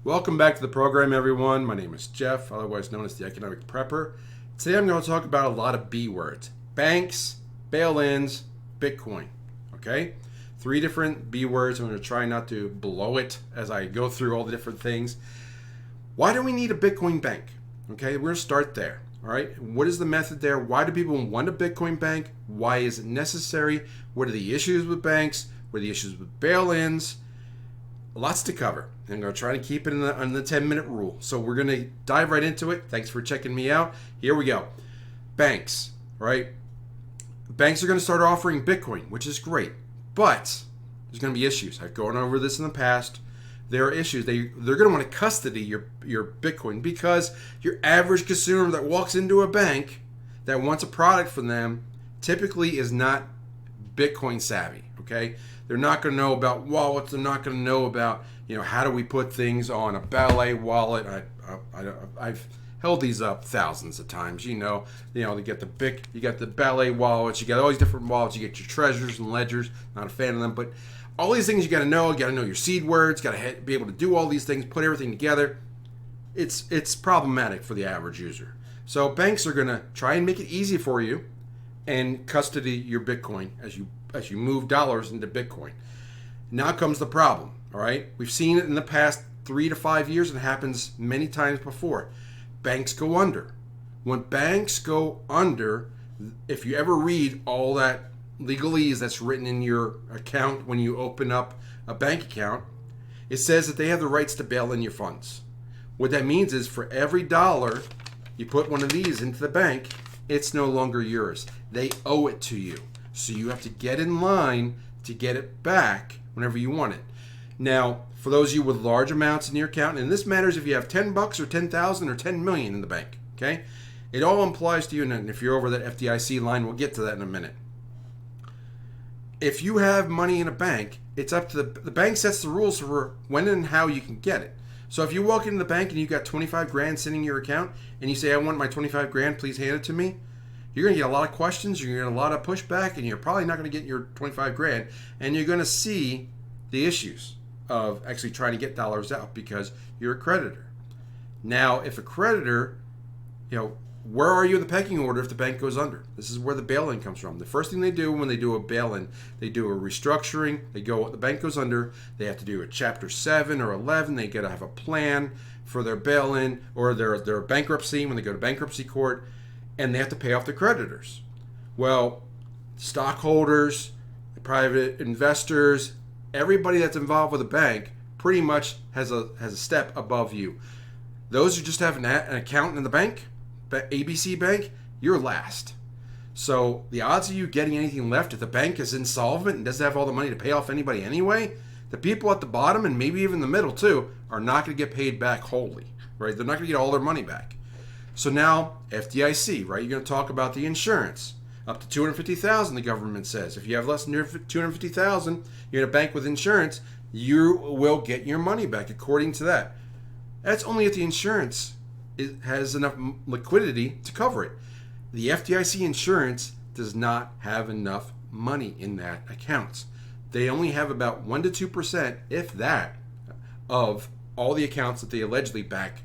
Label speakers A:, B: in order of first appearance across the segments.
A: Welcome back to the program, everyone. My name is Jeff, otherwise known as the Economic Prepper. Today I'm going to talk about a lot of B words. Banks, bail-ins, Bitcoin. Okay? 3 different B words. I'm going to try not to blow it as I go through all the different things. Why do we need a Bitcoin bank? Okay, we're going to start there. All right, what is the method there? Why do people want a Bitcoin bank? Why is it necessary? What are the issues with banks? What are the issues with bail-ins? Lots to cover. I'm going to try to keep it in the 10-minute rule. So we're going to dive right into it. Thanks for checking me out. Here we go. Banks, right? Banks are going to start offering Bitcoin, which is great. But there's going to be issues. I've gone over this in the past. There are issues. They're going to want to custody your Bitcoin because your average consumer that walks into a bank that wants a product from them typically is not Bitcoin savvy, okay? They're not going to know about wallets. They're not going to know about, how do we put things on a Ballet Wallet. I've held these up thousands of times. They get you got the Ballet Wallets. You got all these different wallets. You get your treasures and ledgers. Not a fan of them, but all these things you got to know. You got to know your seed words. Got to be able to do all these things. Put everything together. It's problematic for the average user. So banks are going to try and make it easy for you and custody your Bitcoin as you move dollars into Bitcoin. Now comes the problem, all right? We've seen it in the past 3 to 5 years. It happens many times before. Banks go under. When banks go under, if you ever read all that legalese that's written in your account when you open up a bank account, it says that they have the rights to bail in your funds. What that means is for every dollar you put one of these into the bank, it's no longer yours. They owe it to you. So you have to get in line to get it back whenever you want it. Now, for those of you with large amounts in your account, and this matters if you have $10 or 10,000 or 10 million in the bank, okay? It all applies to you, and if you're over that FDIC line, we'll get to that in a minute. If you have money in a bank, it's up to the bank sets the rules for when and how you can get it. So if you walk into the bank and you've got 25 grand sitting in your account and you say, I want my 25 grand, please hand it to me, you're going to get a lot of questions, you're going to get a lot of pushback, and you're probably not going to get your 25 grand, and you're going to see the issues of actually trying to get dollars out because you're a creditor. Now, if a creditor, where are you in the pecking order if the bank goes under? This is where the bail-in comes from. The first thing they do when they do a bail-in, they do a restructuring. The bank goes under. They have to do a Chapter 7 or 11. They got to have a plan for their bail-in or their bankruptcy when they go to bankruptcy court, and they have to pay off their creditors. Well, stockholders, private investors, everybody that's involved with a bank pretty much has a step above you. Those who just have an account in the bank, ABC Bank, you're last. So the odds of you getting anything left if the bank is insolvent and doesn't have all the money to pay off anybody anyway, the people at the bottom and maybe even the middle too are not going to get paid back wholly, right? They're not going to get all their money back. So now FDIC, right? You're going to talk about the insurance. Up to $250,000, the government says. If you have less than $250,000, you're in a bank with insurance, you will get your money back according to that. That's only if the insurance has enough liquidity to cover it. The FDIC insurance does not have enough money in that account. They only have about 1% to 2%, if that, of all the accounts that they allegedly back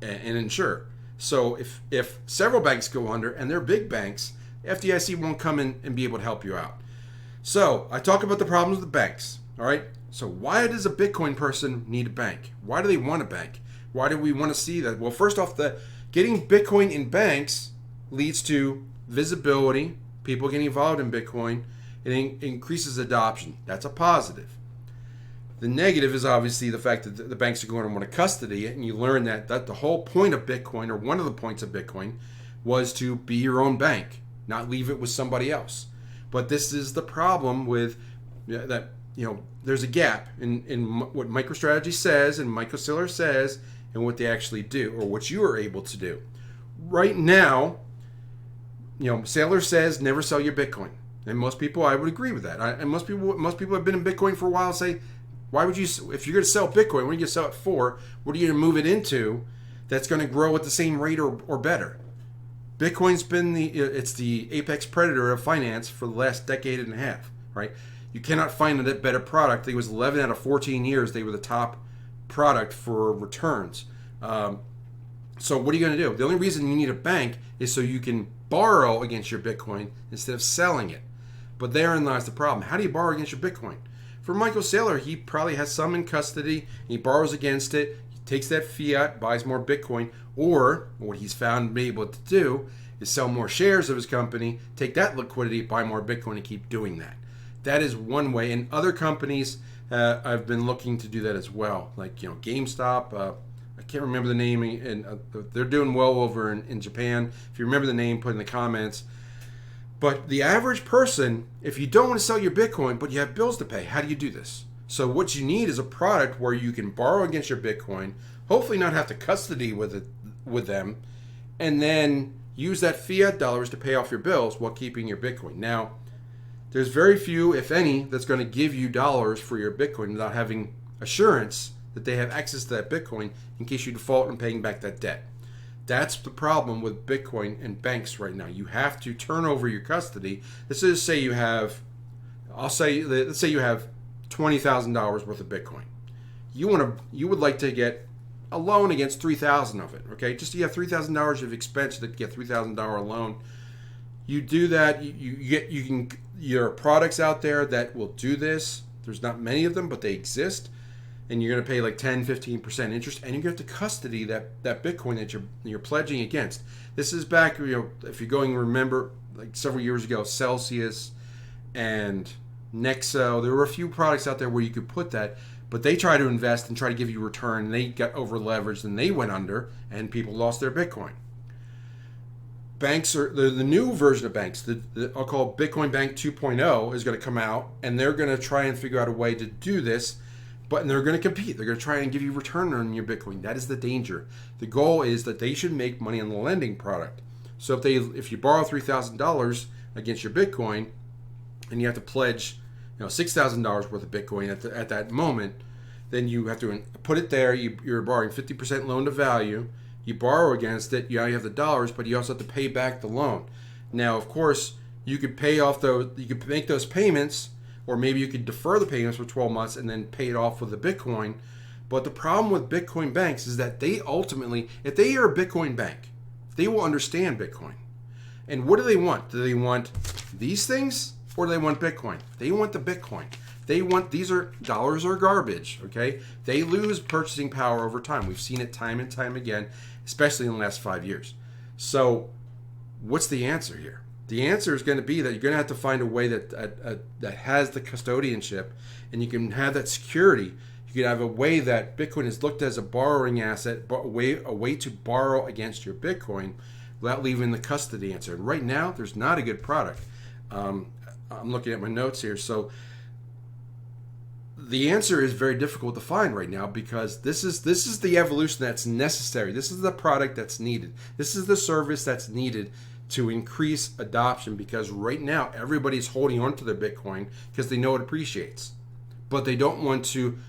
A: and insure. So if several banks go under, and they're big banks, FDIC won't come in and be able to help you out. So I talk about the problems with the banks. All right. So why does a Bitcoin person need a bank? Why do they want a bank? Why do we want to see that? Well, first off, getting Bitcoin in banks leads to visibility, people getting involved in Bitcoin. It increases adoption. That's a positive. The negative is obviously the fact that the banks are going to want to custody it, and you learn that the whole point of Bitcoin, or one of the points of Bitcoin, was to be your own bank, not leave it with somebody else. But this is the problem with that. There's a gap in what MicroStrategy says and Michael Saylor says and what they actually do, or what you are able to do. Right now, Saylor says never sell your Bitcoin, and most people, I would agree with that. And most people have been in Bitcoin for a while say, why would you, if you're going to sell Bitcoin, what are you going to sell it for? What are you going to move it into that's going to grow at the same rate or better? Bitcoin's been it's the apex predator of finance for the last decade and a half, right? You cannot find a better product. It was 11 out of 14 years they were the top product for returns. So what are you going to do? The only reason you need a bank is so you can borrow against your Bitcoin instead of selling it. But therein lies the problem. How do you borrow against your Bitcoin? For Michael Saylor, he probably has some in custody. He borrows against it. He takes that fiat, buys more Bitcoin, or what he's found to be able to do is sell more shares of his company, take that liquidity, buy more Bitcoin, and keep doing that. That is one way. And other companies I've been looking to do that as well, like GameStop. I can't remember the name, and they're doing well over in Japan. If you remember the name, put it in the comments. But the average person, if you don't want to sell your Bitcoin, but you have bills to pay, how do you do this? So what you need is a product where you can borrow against your Bitcoin, hopefully not have to custody with them, and then use that fiat dollars to pay off your bills while keeping your Bitcoin. Now, there's very few, if any, that's going to give you dollars for your Bitcoin without having assurance that they have access to that Bitcoin in case you default on paying back that debt. That's the problem with Bitcoin and banks right now. You have to turn over your custody. Let's just say you have, let's say you have $20,000 worth of Bitcoin. You would like to get a loan against $3,000 of it. Okay, just so you have $3,000 of expense that get $3,000 loan. You do that. There are products out there that will do this. There's not many of them, but they exist. And you're going to pay like 10-15% interest, and you're going to have to custody that Bitcoin that you're pledging against. This is back, if you're going, remember, like several years ago, Celsius and Nexo. There were a few products out there where you could put that, but they try to invest and try to give you a return, and they got over leveraged, and they went under, and people lost their Bitcoin. Banks are the new version of banks. I'll call Bitcoin Bank 2.0 is going to come out, and they're going to try and figure out a way to do this. But they're going to compete. They're going to try and give you return on your Bitcoin. That is the danger. The goal is that they should make money on the lending product. So if you borrow $3,000 against your Bitcoin, and you have to pledge $6,000 worth of Bitcoin at that moment, then you have to put it there. You're borrowing 50% loan to value. You borrow against it. You have the dollars, but you also have to pay back the loan. Now, of course, you could pay off those. You could make those payments. Or maybe you could defer the payments for 12 months and then pay it off with the Bitcoin. But the problem with Bitcoin banks is that they ultimately, if they are a Bitcoin bank, they will understand Bitcoin. And what do they want? Do they want these things or do they want Bitcoin? They want the Bitcoin. Dollars are garbage, okay? They lose purchasing power over time. We've seen it time and time again, especially in the last 5 years. So what's the answer here? The answer is going to be that you're going to have to find a way that has the custodianship, and you can have that security. You can have a way that Bitcoin is looked as a borrowing asset, a way to borrow against your Bitcoin without leaving the custody answer. And right now, there's not a good product. I'm looking at my notes here. So the answer is very difficult to find right now because this is the evolution that's necessary. This is the product that's needed. This is the service that's needed to increase adoption, because right now everybody's holding on to their Bitcoin because they know it appreciates, but they don't want to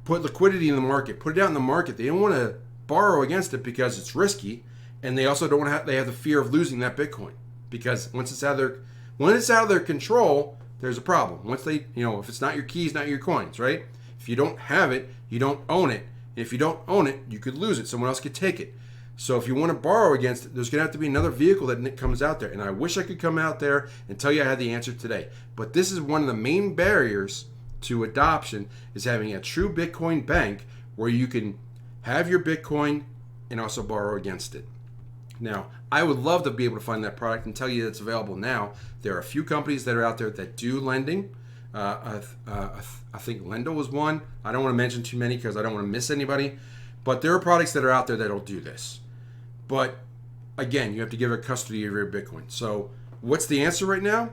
A: put liquidity in the market, put it out in the market. They don't want to borrow against it because it's risky, and they also don't want to they have the fear of losing that Bitcoin, because once it's out of their control, there's a problem. Once they, if it's not your keys, not your coins, right? If you don't have it, you don't own it. And if you don't own it, you could lose it. Someone else could take it. So if you want to borrow against it, there's going to have to be another vehicle that comes out there. And I wish I could come out there and tell you I had the answer today. But this is one of the main barriers to adoption, is having a true Bitcoin bank where you can have your Bitcoin and also borrow against it. Now, I would love to be able to find that product and tell you that it's available now. There are a few companies that are out there that do lending. I think Lendo was one. I don't want to mention too many because I don't want to miss anybody. But there are products that are out there that will do this. But again, you have to give a custody of your Bitcoin. So what's the answer right now?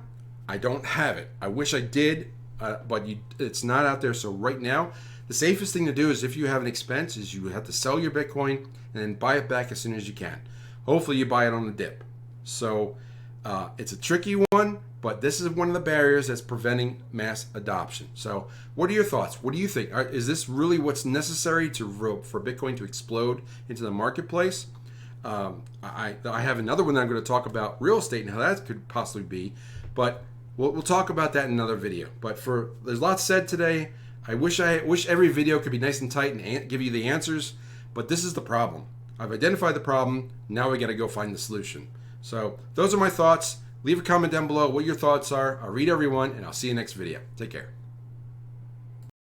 A: I don't have it. I wish I did, but it's not out there. So right now, the safest thing to do is, if you have an expense, is you have to sell your Bitcoin and then buy it back as soon as you can. Hopefully you buy it on the dip. So it's a tricky one, but this is one of the barriers that's preventing mass adoption. So what are your thoughts? What do you think? Is this really what's necessary for Bitcoin to explode into the marketplace? I have another one that I'm going to talk about, real estate, and how that could possibly be, but we'll talk about that in another video. But there's lots said today. I wish every video could be nice and tight and give you the answers, but this is the problem. I've identified the problem. Now we got to go find the solution. So those are my thoughts. Leave a comment down below what your thoughts are. I'll read everyone, and I'll see you next video. Take care.